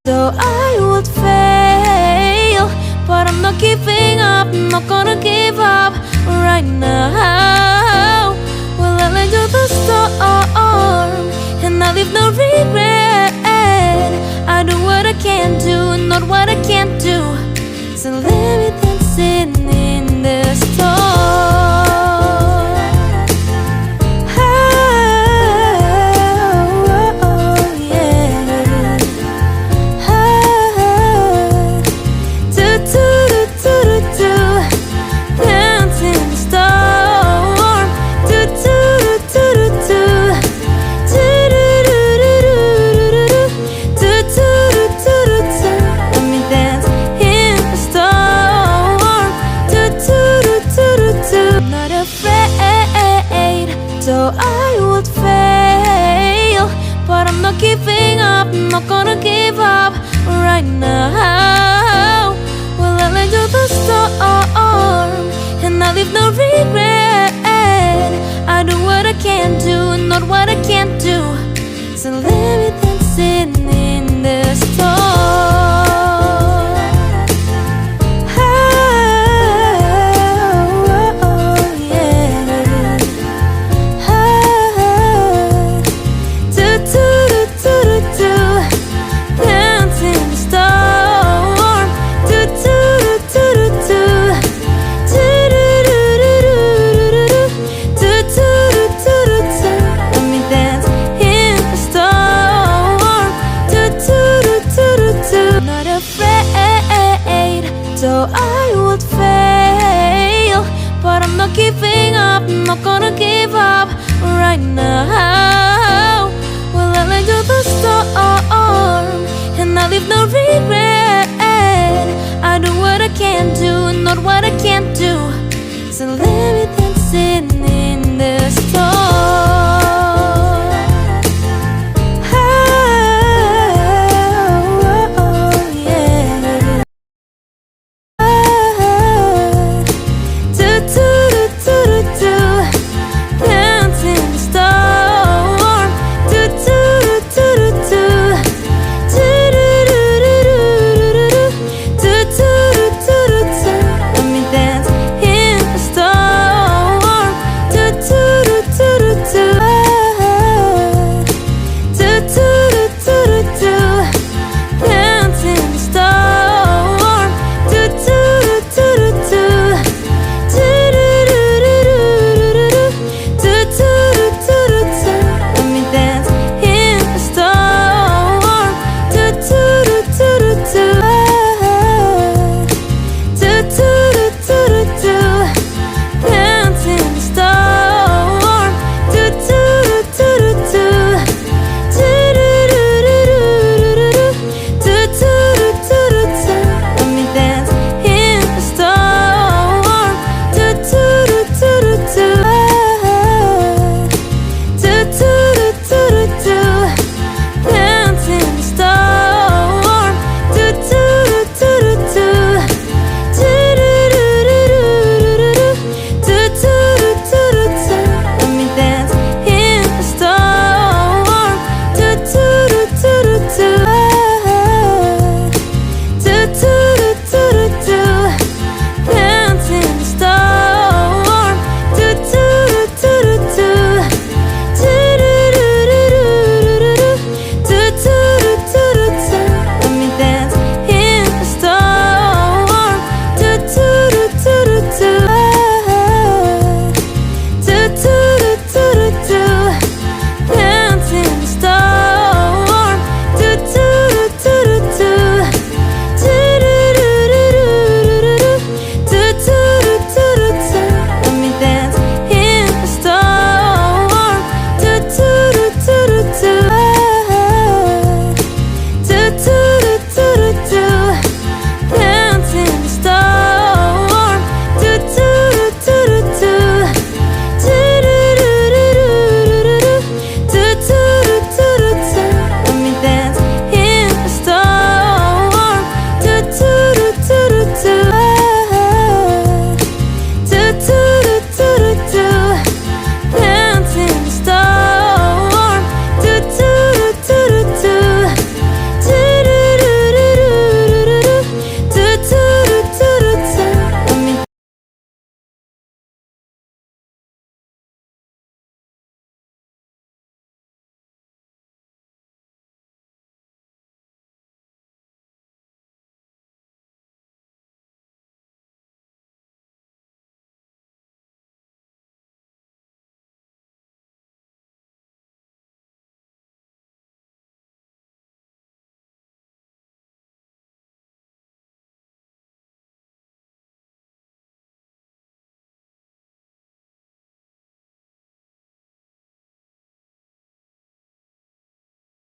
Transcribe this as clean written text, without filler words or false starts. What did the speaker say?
So I would fail, but I'm not giving up, I'm not gonna give up right now. Well, I let go the storm, and I leave no regret. I do what I can do, not what I can't do. So let me dancing in the storm. So I would fail, but I'm not giving up, I'm not gonna give up right now. Well, I let go the storm, and I leave no regret. I do what I can do, not what I can't do. So let me dancing in the storm. So I would fail, but I'm not giving up, I'm not gonna give up right now. Well, I let go the storm, and I leave no regret. I do what I can do, not what I can't do. So let me